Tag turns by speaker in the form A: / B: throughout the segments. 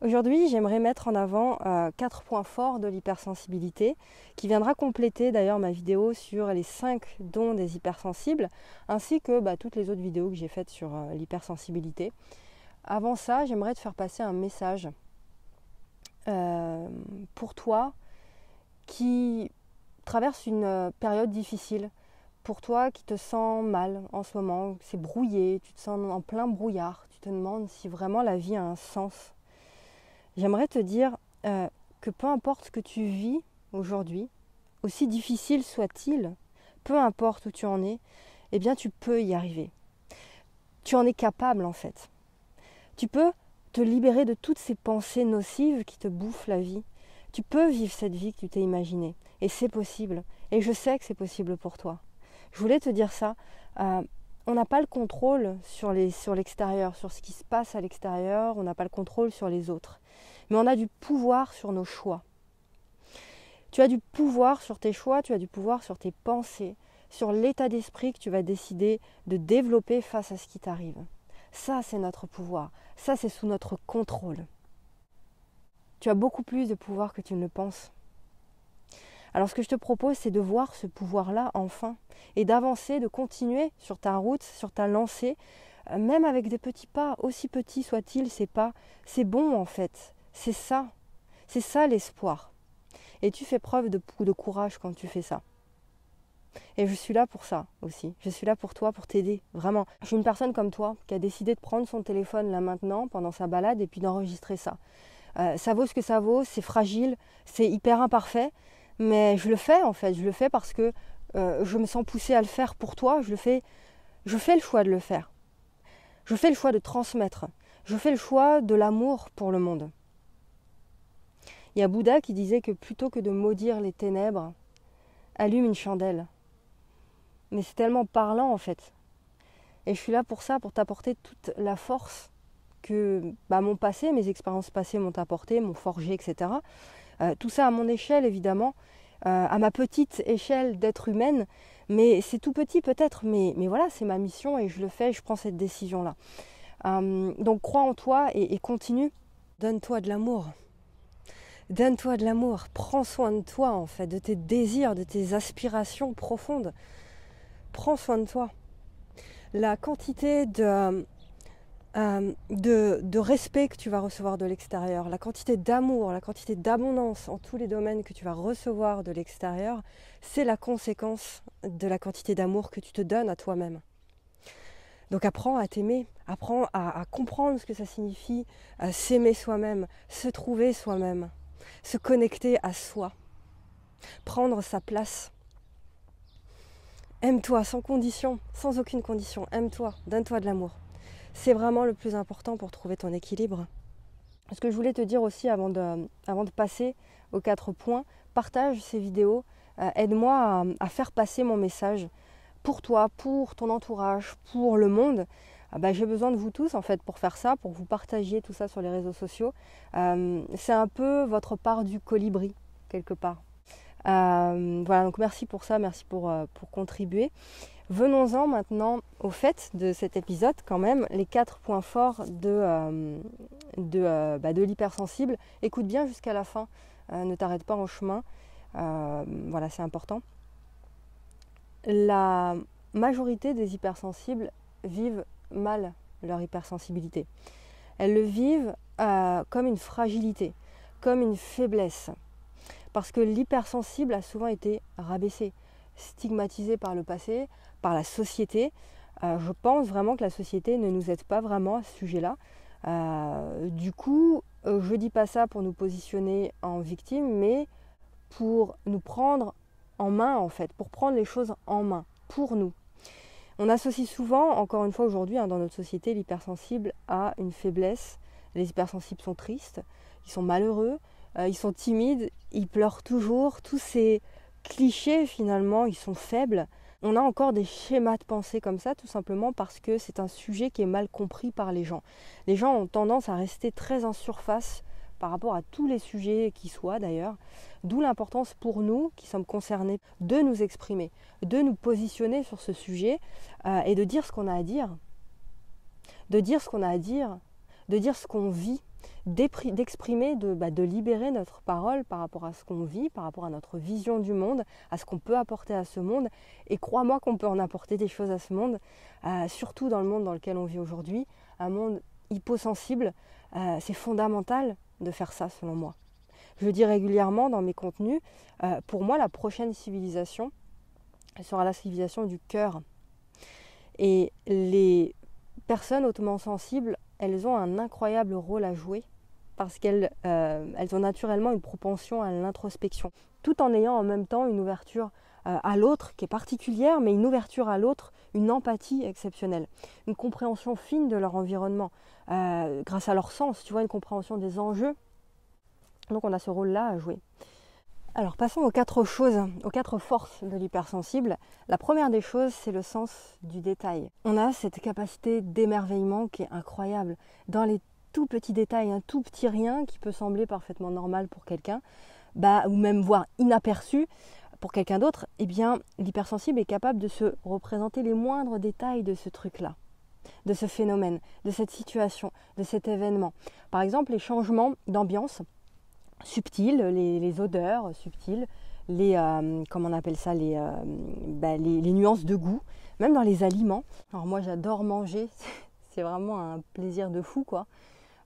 A: Aujourd'hui, j'aimerais mettre en avant 4 points forts de l'hypersensibilité, qui viendra compléter d'ailleurs ma vidéo sur les 5 dons des hypersensibles, ainsi que toutes les autres vidéos que j'ai faites sur l'hypersensibilité. Avant ça, j'aimerais te faire passer un message pour toi qui traverse une période difficile, pour toi qui te sens mal en ce moment, c'est brouillé, tu te sens en plein brouillard, tu te demandes si vraiment la vie a un sens. J'aimerais te dire que peu importe ce que tu vis aujourd'hui, aussi difficile soit-il, peu importe où tu en es, eh bien tu peux y arriver. Tu en es capable en fait. Tu peux te libérer de toutes ces pensées nocives qui te bouffent la vie. Tu peux vivre cette vie que tu t'es imaginée. Et c'est possible. Et je sais que c'est possible pour toi. Je voulais te dire ça. On n'a pas le contrôle sur l'extérieur, sur ce qui se passe à l'extérieur. On n'a pas le contrôle sur les autres. Mais on a du pouvoir sur nos choix. Tu as du pouvoir sur tes choix, tu as du pouvoir sur tes pensées, sur l'état d'esprit que tu vas décider de développer face à ce qui t'arrive. Ça, c'est notre pouvoir. Ça, c'est sous notre contrôle. Tu as beaucoup plus de pouvoir que tu ne le penses. Alors ce que je te propose, c'est de voir ce pouvoir-là enfin et d'avancer, de continuer sur ta route, sur ta lancée, même avec des petits pas, aussi petits soient-ils, ces pas, c'est bon en fait. C'est ça l'espoir. Et tu fais preuve de courage quand tu fais ça. Et je suis là pour ça aussi. Je suis là pour toi, pour t'aider, vraiment. Je suis une personne comme toi qui a décidé de prendre son téléphone là maintenant, pendant sa balade, et puis d'enregistrer ça. Ça vaut ce que ça vaut, c'est fragile, c'est hyper imparfait, mais je le fais en fait. Je le fais parce que je me sens poussée à le faire pour toi. Je fais le choix de le faire. Je fais le choix de transmettre. Je fais le choix de l'amour pour le monde. Il y a Bouddha qui disait que plutôt que de maudire les ténèbres, allume une chandelle. Mais c'est tellement parlant en fait. Et je suis là pour ça, pour t'apporter toute la force que mon passé, mes expériences passées m'ont apporté, m'ont forgé, etc. Tout ça à mon échelle évidemment, à ma petite échelle d'être humaine, mais c'est tout petit peut-être, mais voilà, c'est ma mission et je le fais, je prends cette décision-là. Donc crois en toi et continue. Donne-toi de l'amour. Donne-toi de l'amour, prends soin de toi en fait, de tes désirs, de tes aspirations profondes. Prends soin de toi. La quantité de respect que tu vas recevoir de l'extérieur, la quantité d'amour, la quantité d'abondance en tous les domaines que tu vas recevoir de l'extérieur, c'est la conséquence de la quantité d'amour que tu te donnes à toi-même. Donc apprends à t'aimer, apprends à comprendre ce que ça signifie, à s'aimer soi-même, se trouver soi-même, se connecter à soi, prendre sa place. Aime-toi sans condition, sans aucune condition, aime-toi, donne-toi de l'amour. C'est vraiment le plus important pour trouver ton équilibre. Ce que je voulais te dire aussi avant de passer aux 4 points, partage ces vidéos, aide-moi à faire passer mon message pour toi, pour ton entourage, pour le monde. J'ai besoin de vous tous en fait pour faire ça, pour que vous partagiez tout ça sur les réseaux sociaux. C'est un peu votre part du colibri, quelque part. Voilà, donc merci pour ça, merci pour contribuer. Venons-en maintenant au fait de cet épisode quand même, les 4 points forts de l'hypersensible. Écoute bien jusqu'à la fin, ne t'arrête pas en chemin, voilà, c'est important. La majorité des hypersensibles vivent mal leur hypersensibilité. Elles le vivent comme une fragilité, comme une faiblesse. Parce que l'hypersensible a souvent été rabaissé, stigmatisé par le passé, par la société. Je pense vraiment que la société ne nous aide pas vraiment à ce sujet-là. Du coup, je ne dis pas ça pour nous positionner en victime, mais pour nous prendre en main en fait, pour prendre les choses en main, pour nous. On associe souvent, encore une fois aujourd'hui, dans notre société, l'hypersensible à une faiblesse. Les hypersensibles sont tristes, ils sont malheureux, ils sont timides, ils pleurent toujours. Tous ces clichés finalement, ils sont faibles. On a encore des schémas de pensée comme ça, tout simplement parce que c'est un sujet qui est mal compris par les gens. Les gens ont tendance à rester très en surface par rapport à tous les sujets qui soient d'ailleurs. D'où l'importance pour nous qui sommes concernés de nous exprimer, de nous positionner sur ce sujet et de dire ce qu'on a à dire. De dire ce qu'on a à dire, de dire ce qu'on vit d'exprimer, de libérer notre parole par rapport à ce qu'on vit, par rapport à notre vision du monde, à ce qu'on peut apporter à ce monde. Et crois-moi qu'on peut en apporter des choses à ce monde, surtout dans le monde dans lequel on vit aujourd'hui, un monde hyposensible. C'est fondamental de faire ça selon moi. Je le dis régulièrement dans mes contenus, pour moi la prochaine civilisation sera la civilisation du cœur. Et les personnes hautement sensibles, elles ont un incroyable rôle à jouer parce qu'elles ont naturellement une propension à l'introspection, tout en ayant en même temps une ouverture à l'autre qui est particulière, mais une ouverture à l'autre, une empathie exceptionnelle, une compréhension fine de leur environnement, grâce à leur sens, tu vois, une compréhension des enjeux. Donc on a ce rôle-là à jouer. Alors passons aux 4 choses, aux 4 forces de l'hypersensible. La première des choses, c'est le sens du détail. On a cette capacité d'émerveillement qui est incroyable. Dans les tout petits détails, un tout petit rien qui peut sembler parfaitement normal pour quelqu'un, ou même voire inaperçu pour quelqu'un d'autre, eh bien l'hypersensible est capable de se représenter les moindres détails de ce truc-là, de ce phénomène, de cette situation, de cet événement. Par exemple, les changements d'ambiance subtils, les odeurs subtiles, comment on appelle ça, les nuances de goût, même dans les aliments. Alors moi j'adore manger, c'est vraiment un plaisir de fou quoi.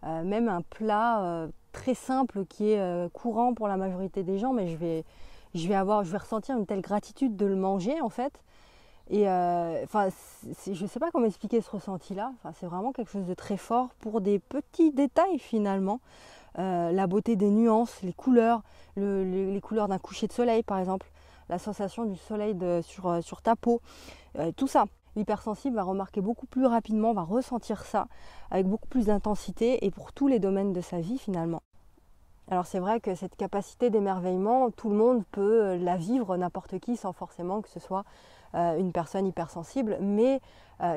A: Même un plat très simple qui est courant pour la majorité des gens, mais je vais ressentir une telle gratitude de le manger en fait. Et je ne sais pas comment expliquer ce ressenti-là. C'est vraiment quelque chose de très fort pour des petits détails finalement. La beauté des nuances, les couleurs, les couleurs d'un coucher de soleil par exemple, la sensation du soleil sur ta peau, tout ça. L'hypersensible va remarquer beaucoup plus rapidement, va ressentir ça avec beaucoup plus d'intensité et pour tous les domaines de sa vie finalement. Alors c'est vrai que cette capacité d'émerveillement, tout le monde peut la vivre, n'importe qui, sans forcément que ce soit une personne hypersensible, mais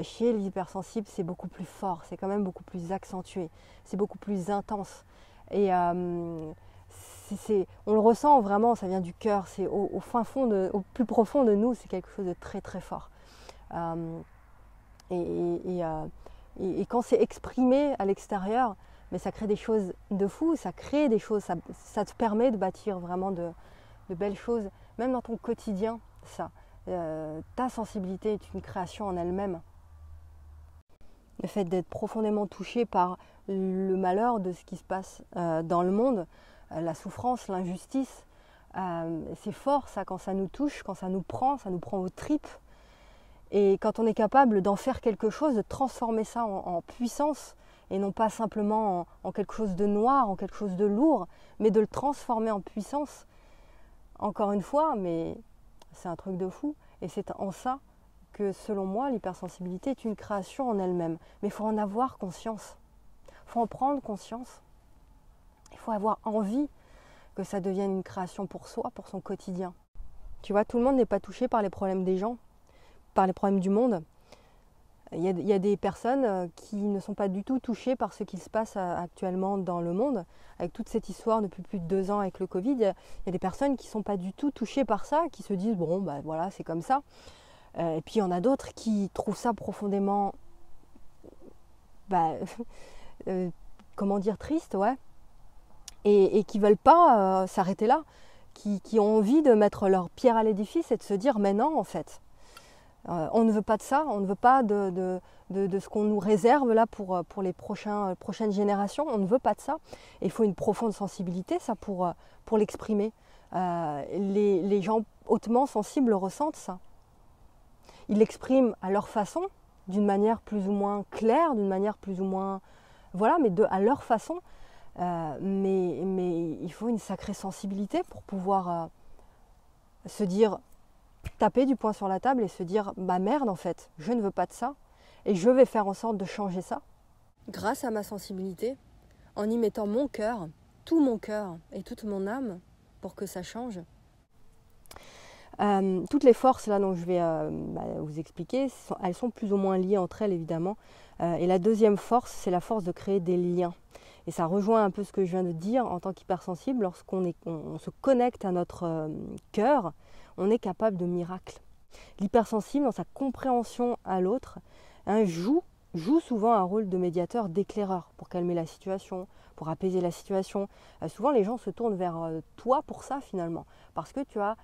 A: chez les hypersensibles c'est beaucoup plus fort, c'est quand même beaucoup plus accentué, c'est beaucoup plus intense. Et on le ressent vraiment, ça vient du cœur, c'est au fin fond, au plus profond de nous, c'est quelque chose de très très fort. Et quand c'est exprimé à l'extérieur, mais ça crée des choses de fou, ça crée des choses, ça te permet de bâtir vraiment de belles choses, même dans ton quotidien, ça. Ta sensibilité est une création en elle-même. Le fait d'être profondément touché par le malheur de ce qui se passe dans le monde, la souffrance, l'injustice, c'est fort ça quand ça nous touche, quand ça nous prend aux tripes. Et quand on est capable d'en faire quelque chose, de transformer ça en puissance, et non pas simplement en quelque chose de noir, en quelque chose de lourd, mais de le transformer en puissance, encore une fois, mais c'est un truc de fou. Et c'est en ça que, selon moi, l'hypersensibilité est une création en elle-même. Mais il faut en avoir conscience. Il faut en prendre conscience. Il faut avoir envie que ça devienne une création pour soi, pour son quotidien. Tu vois, tout le monde n'est pas touché par les problèmes des gens, par les problèmes du monde. Il y a des personnes qui ne sont pas du tout touchées par ce qui se passe actuellement dans le monde, avec toute cette histoire depuis plus de 2 ans avec le Covid. Il y a des personnes qui ne sont pas du tout touchées par ça, qui se disent bon, voilà, c'est comme ça. Et puis il y en a d'autres qui trouvent ça profondément, comment dire, triste, ouais. Et qui ne veulent pas s'arrêter là, qui ont envie de mettre leur pierre à l'édifice et de se dire mais non en fait. On ne veut pas de ça, on ne veut pas de ce qu'on nous réserve là pour les prochaines générations, on ne veut pas de ça. Et il faut une profonde sensibilité ça pour l'exprimer. Les gens hautement sensibles ressentent ça. Ils l'expriment à leur façon, d'une manière plus ou moins claire, d'une manière plus ou moins... Voilà, mais à leur façon. Mais il faut une sacrée sensibilité pour pouvoir se dire... taper du poing sur la table et se dire merde en fait, je ne veux pas de ça et je vais faire en sorte de changer ça grâce à ma sensibilité, en y mettant mon cœur, tout mon cœur et toute mon âme pour que ça change. Toutes les forces là dont je vais vous expliquer, elles sont plus ou moins liées entre elles évidemment, et la deuxième force, c'est la force de créer des liens. Et ça rejoint un peu ce que je viens de dire en tant qu'hypersensible. Lorsqu'on se connecte à notre cœur, on est capable de miracles. L'hypersensible, dans sa compréhension à l'autre, joue joue souvent un rôle de médiateur, d'éclaireur, pour calmer la situation, pour apaiser la situation. Souvent, les gens se tournent vers toi pour ça, finalement, parce que tu as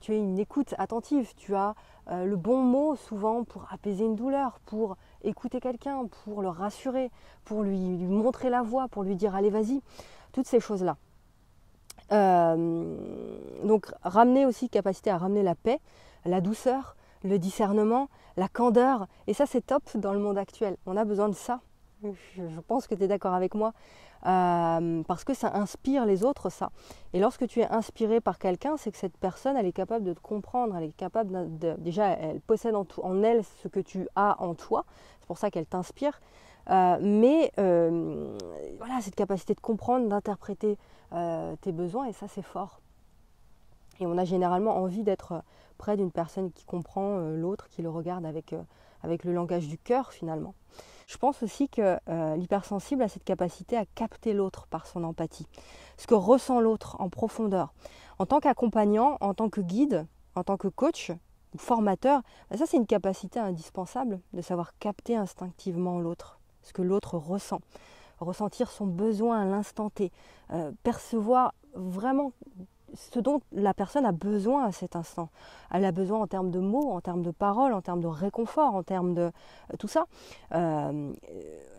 A: une écoute attentive, tu as le bon mot, souvent, pour apaiser une douleur, pour écouter quelqu'un, pour le rassurer, pour lui montrer la voie, pour lui dire « allez, vas-y », toutes ces choses-là. Donc, ramener aussi, capacité à ramener la paix, la douceur, le discernement, la candeur, et ça c'est top dans le monde actuel. On a besoin de ça, je pense que tu es d'accord avec moi, parce que ça inspire les autres, ça. Et lorsque tu es inspiré par quelqu'un, c'est que cette personne, elle est capable de te comprendre, elle est capable déjà, elle possède en elle ce que tu as en toi, c'est pour ça qu'elle t'inspire, mais voilà, cette capacité de comprendre, d'interpréter tes besoins, et ça c'est fort. Et on a généralement envie d'être près d'une personne qui comprend l'autre, qui le regarde avec le langage du cœur finalement. Je pense aussi que l'hypersensible a cette capacité à capter l'autre par son empathie, ce que ressent l'autre en profondeur. En tant qu'accompagnant, en tant que guide, en tant que coach ou formateur, ça c'est une capacité indispensable de savoir capter instinctivement l'autre, ce que l'autre ressent, ressentir son besoin à l'instant T, percevoir vraiment ce dont la personne a besoin à cet instant. Elle a besoin en termes de mots, en termes de paroles, en termes de réconfort, en termes de tout ça.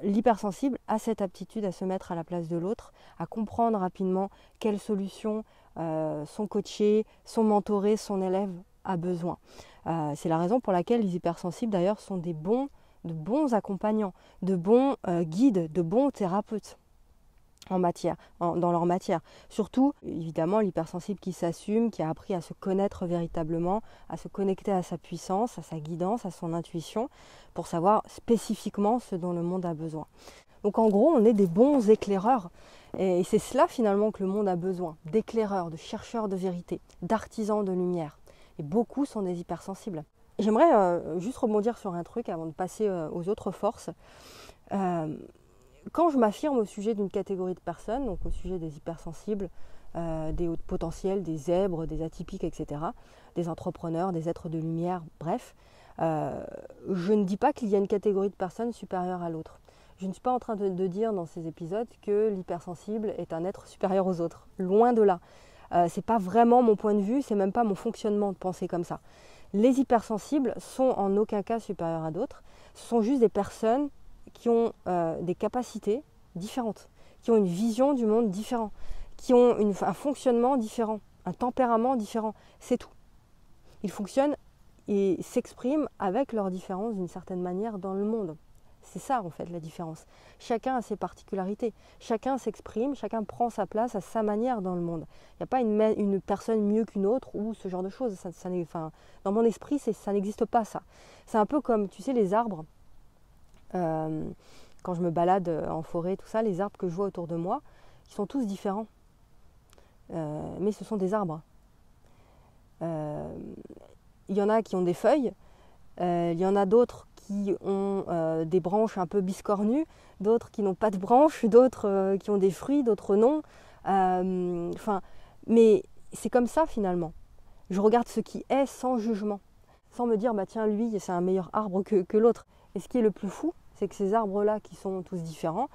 A: L'hypersensible a cette aptitude à se mettre à la place de l'autre, à comprendre rapidement quelle solution son coaché, son mentoré, son élève a besoin. C'est la raison pour laquelle les hypersensibles d'ailleurs sont de bons accompagnants, de bons guides, de bons thérapeutes. Dans leur matière. Surtout, évidemment, l'hypersensible qui s'assume, qui a appris à se connaître véritablement, à se connecter à sa puissance, à sa guidance, à son intuition, pour savoir spécifiquement ce dont le monde a besoin. Donc en gros, on est des bons éclaireurs. Et c'est cela finalement que le monde a besoin, d'éclaireurs, de chercheurs de vérité, d'artisans de lumière. Et beaucoup sont des hypersensibles. J'aimerais juste rebondir sur un truc avant de passer aux autres forces. Quand je m'affirme au sujet d'une catégorie de personnes, donc au sujet des hypersensibles, des hauts potentiels, des zèbres, des atypiques, etc., des entrepreneurs, des êtres de lumière, bref, je ne dis pas qu'il y a une catégorie de personnes supérieure à l'autre. Je ne suis pas en train de dire dans ces épisodes que l'hypersensible est un être supérieur aux autres. Loin de là. C'est pas vraiment mon point de vue, c'est même pas mon fonctionnement de penser comme ça. Les hypersensibles sont en aucun cas supérieurs à d'autres. Ce sont juste des personnes qui ont des capacités différentes, qui ont une vision du monde différente, qui ont un fonctionnement différent, un tempérament différent. C'est tout. Ils fonctionnent et s'expriment avec leurs différences d'une certaine manière dans le monde. C'est ça en fait la différence. Chacun a ses particularités, chacun s'exprime, chacun prend sa place à sa manière dans le monde. Il n'y a pas une personne mieux qu'une autre ou ce genre de choses. Dans mon esprit, ça n'existe pas ça. C'est un peu comme, tu sais, les arbres. Quand je me balade en forêt, tout ça, les arbres que je vois autour de moi, ils sont tous différents. Mais ce sont des arbres. Il y en a qui ont des feuilles, il y en a d'autres qui ont des branches un peu biscornues, d'autres qui n'ont pas de branches, d'autres qui ont des fruits, d'autres non. Mais c'est comme ça finalement. Je regarde ce qui est sans jugement, sans me dire bah tiens lui c'est un meilleur arbre que l'autre. Et ce qui est le plus fou, c'est que ces arbres-là qui sont tous différents,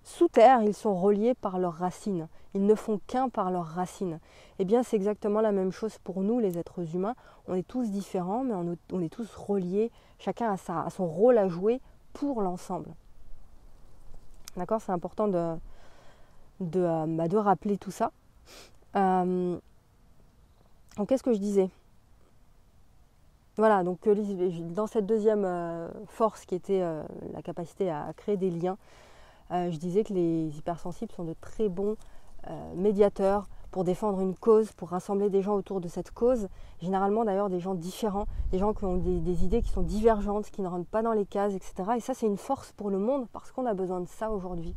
A: sous terre, ils sont reliés par leurs racines. Ils ne font qu'un par leurs racines. Eh bien, c'est exactement la même chose pour nous, les êtres humains. On est tous différents, mais on est tous reliés. Chacun a son rôle à jouer pour l'ensemble. D'accord ? C'est important de rappeler tout ça. Donc, qu'est-ce que je disais ? Voilà, donc dans cette deuxième force qui était la capacité à créer des liens, je disais que les hypersensibles sont de très bons médiateurs pour défendre une cause, pour rassembler des gens autour de cette cause. Généralement d'ailleurs des gens différents, des gens qui ont des idées qui sont divergentes, qui ne rentrent pas dans les cases, etc. Et ça c'est une force pour le monde parce qu'on a besoin de ça aujourd'hui.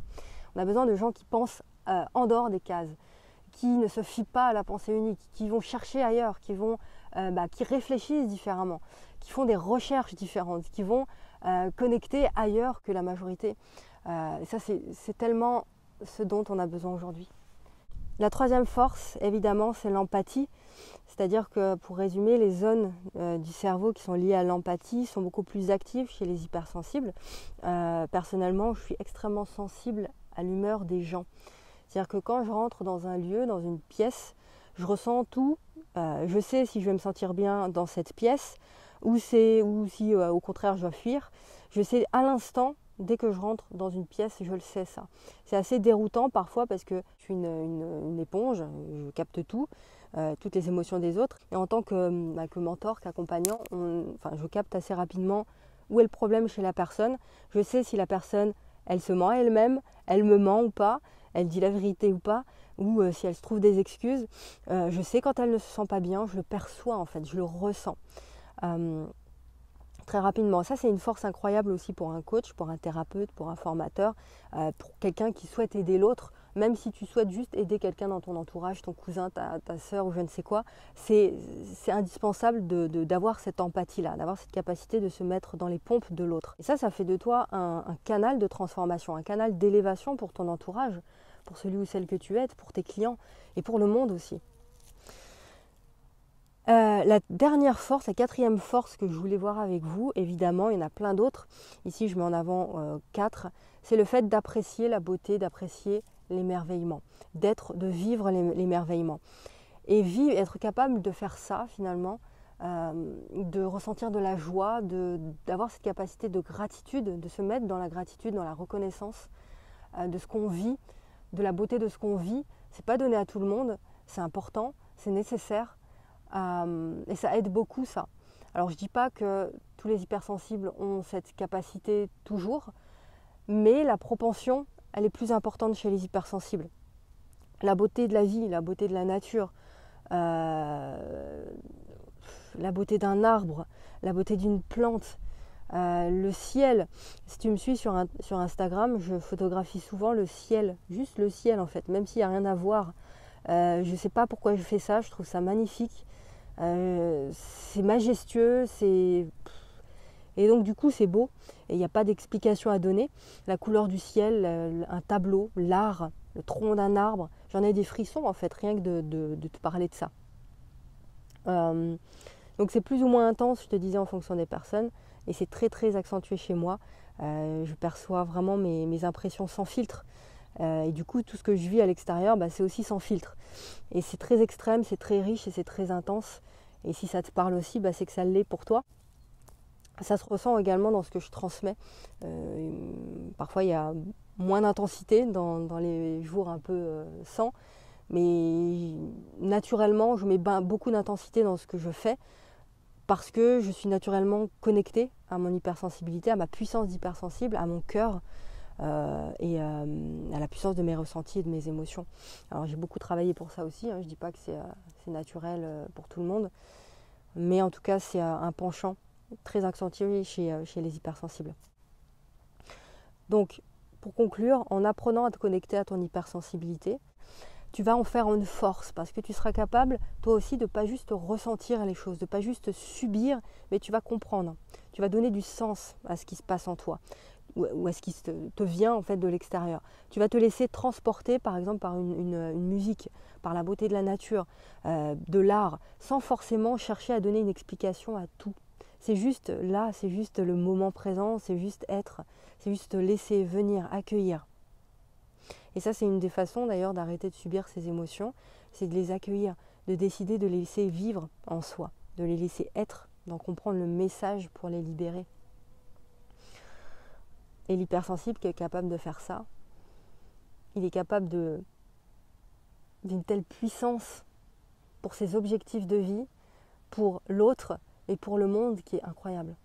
A: On a besoin de gens qui pensent en dehors des cases, qui ne se fient pas à la pensée unique, qui vont chercher ailleurs, qui réfléchissent différemment, qui font des recherches différentes, qui vont connecter ailleurs que la majorité. Ça, c'est tellement ce dont on a besoin aujourd'hui. La troisième force, évidemment, c'est l'empathie. C'est-à-dire que, pour résumer, les zones du cerveau qui sont liées à l'empathie sont beaucoup plus actives chez les hypersensibles. Personnellement, je suis extrêmement sensible à l'humeur des gens. C'est-à-dire que quand je rentre dans un lieu, dans une pièce, je ressens tout. Je sais si je vais me sentir bien dans cette pièce ou si au contraire je dois fuir. Je sais à l'instant, dès que je rentre dans une pièce, je le sais ça. C'est assez déroutant parfois parce que je suis une éponge, je capte tout, toutes les émotions des autres. Et en tant que mentor, qu'accompagnant, je capte assez rapidement où est le problème chez la personne. Je sais si la personne, elle se ment à elle-même, elle me ment ou pas, elle dit la vérité ou pas, ou si elle se trouve des excuses. Je sais quand elle ne se sent pas bien, je le perçois en fait, je le ressens. Très rapidement. Ça, c'est une force incroyable aussi pour un coach, pour un thérapeute, pour un formateur, pour quelqu'un qui souhaite aider l'autre. Même si tu souhaites juste aider quelqu'un dans ton entourage, ton cousin, ta sœur ou je ne sais quoi, c'est indispensable d'avoir cette empathie-là, d'avoir cette capacité de se mettre dans les pompes de l'autre. Et ça fait de toi un canal de transformation, un canal d'élévation pour ton entourage, pour celui ou celle que tu aides, pour tes clients et pour le monde aussi. La dernière force, la quatrième force que je voulais voir avec vous, évidemment, il y en a plein d'autres. Ici, je mets en avant 4. C'est le fait d'apprécier la beauté, d'apprécier l'émerveillement, de vivre l'émerveillement. Et être capable de faire ça, finalement, de ressentir de la joie, d'avoir cette capacité de gratitude, de se mettre dans la gratitude, dans la reconnaissance de ce qu'on vit, de la beauté de ce qu'on vit. C'est pas donné à tout le monde, c'est important, c'est nécessaire. Et ça aide beaucoup ça. Alors je dis pas que tous les hypersensibles ont cette capacité toujours, mais la propension, elle est plus importante chez les hypersensibles. La beauté de la vie, la beauté de la nature, la beauté d'un arbre, la beauté d'une plante, le ciel. Si tu me suis sur Instagram, je photographie souvent le ciel, juste le ciel en fait, même s'il n'y a rien à voir. Je ne sais pas pourquoi je fais ça, je trouve ça magnifique. C'est majestueux, et donc du coup c'est beau et il n'y a pas d'explication à donner. La couleur du ciel, un tableau, l'art, le tronc d'un arbre, j'en ai des frissons en fait rien que de te parler de ça. Donc c'est plus ou moins intense, je te disais, en fonction des personnes, et c'est très très accentué chez moi. Je perçois vraiment mes impressions sans filtre. Et du coup, tout ce que je vis à l'extérieur, c'est aussi sans filtre. Et c'est très extrême, c'est très riche et c'est très intense. Et si ça te parle aussi, c'est que ça l'est pour toi. Ça se ressent également dans ce que je transmets. Parfois, il y a moins d'intensité dans les jours un peu sans. Mais naturellement, je mets beaucoup d'intensité dans ce que je fais parce que je suis naturellement connectée à mon hypersensibilité, à ma puissance d'hypersensible, à mon cœur. Et à la puissance de mes ressentis et de mes émotions. Alors j'ai beaucoup travaillé pour ça aussi, je ne dis pas que c'est naturel pour tout le monde, mais en tout cas c'est un penchant très accentué chez les hypersensibles. Donc pour conclure, en apprenant à te connecter à ton hypersensibilité, tu vas en faire une force parce que tu seras capable toi aussi de ne pas juste ressentir les choses, de ne pas juste subir, mais tu vas comprendre, tu vas donner du sens à ce qui se passe en toi ou à ce qui te vient en fait de l'extérieur. Tu vas te laisser transporter par exemple par une musique, par la beauté de la nature, de l'art, sans forcément chercher à donner une explication à tout. C'est juste là, c'est juste le moment présent, c'est juste être, c'est juste laisser venir, accueillir. Et ça, c'est une des façons d'ailleurs d'arrêter de subir ces émotions, c'est de les accueillir, de décider de les laisser vivre en soi, de les laisser être, d'en comprendre le message pour les libérer. Et l'hypersensible qui est capable de faire ça, il est capable d'une telle puissance pour ses objectifs de vie, pour l'autre et pour le monde qui est incroyable.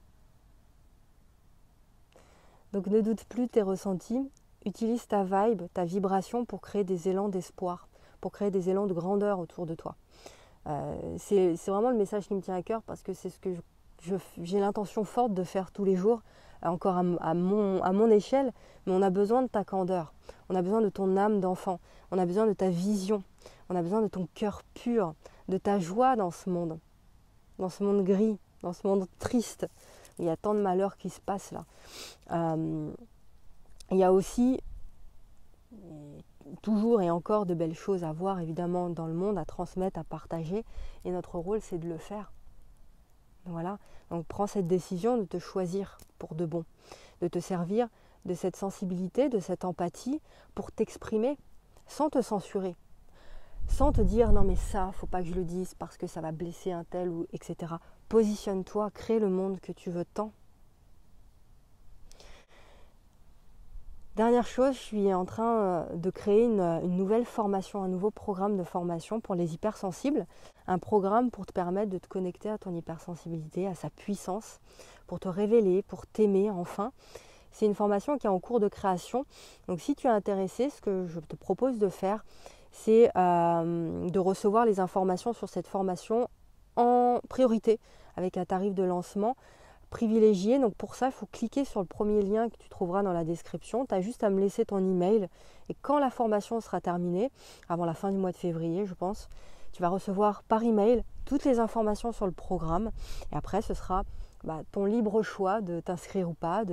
A: Donc ne doute plus de tes ressentis, utilise ta vibe, ta vibration pour créer des élans d'espoir, pour créer des élans de grandeur autour de toi. C'est vraiment le message qui me tient à cœur parce que c'est ce que j'ai l'intention forte de faire tous les jours, encore à mon échelle, mais on a besoin de ta candeur, on a besoin de ton âme d'enfant, on a besoin de ta vision, on a besoin de ton cœur pur, de ta joie dans ce monde gris, dans ce monde triste. Il y a tant de malheurs qui se passent là. Il y a aussi toujours et encore de belles choses à voir évidemment dans le monde, à transmettre, à partager. Et notre rôle, c'est de le faire. Voilà. Donc prends cette décision de te choisir pour de bon, de te servir de cette sensibilité, de cette empathie pour t'exprimer sans te censurer, sans te dire non mais ça, faut pas que je le dise parce que ça va blesser un tel ou etc. Positionne-toi, crée le monde que tu veux tant. Dernière chose, je suis en train de créer une nouvelle formation, un nouveau programme de formation pour les hypersensibles. Un programme pour te permettre de te connecter à ton hypersensibilité, à sa puissance, pour te révéler, pour t'aimer enfin. C'est une formation qui est en cours de création. Donc si tu es intéressé, ce que je te propose de faire, c'est de recevoir les informations sur cette formation en priorité, avec un tarif de lancement privilégié. Donc pour ça, il faut cliquer sur le premier lien que tu trouveras dans la description. Tu as juste à me laisser ton email et quand la formation sera terminée, avant la fin du mois de février je pense, tu vas recevoir par email toutes les informations sur le programme et après ce sera ton libre choix de t'inscrire ou pas,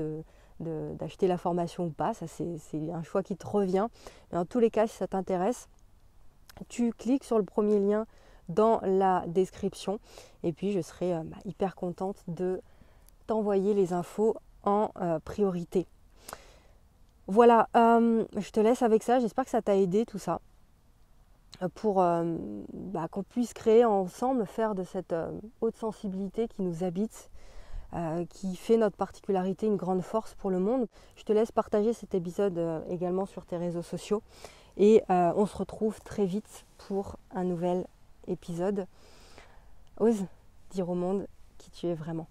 A: d'acheter la formation ou pas. Ça c'est un choix qui te revient. Mais en tous les cas, si ça t'intéresse, tu cliques sur le premier lien dans la description et puis je serai hyper contente de t'envoyer les infos en priorité. Voilà, je te laisse avec ça. J'espère que ça t'a aidé tout ça pour qu'on puisse créer ensemble, faire de cette haute sensibilité qui nous habite, qui fait notre particularité une grande force pour le monde. Je te laisse partager cet épisode également sur tes réseaux sociaux et on se retrouve très vite pour un nouvel épisode. Ose dire au monde qui tu es vraiment.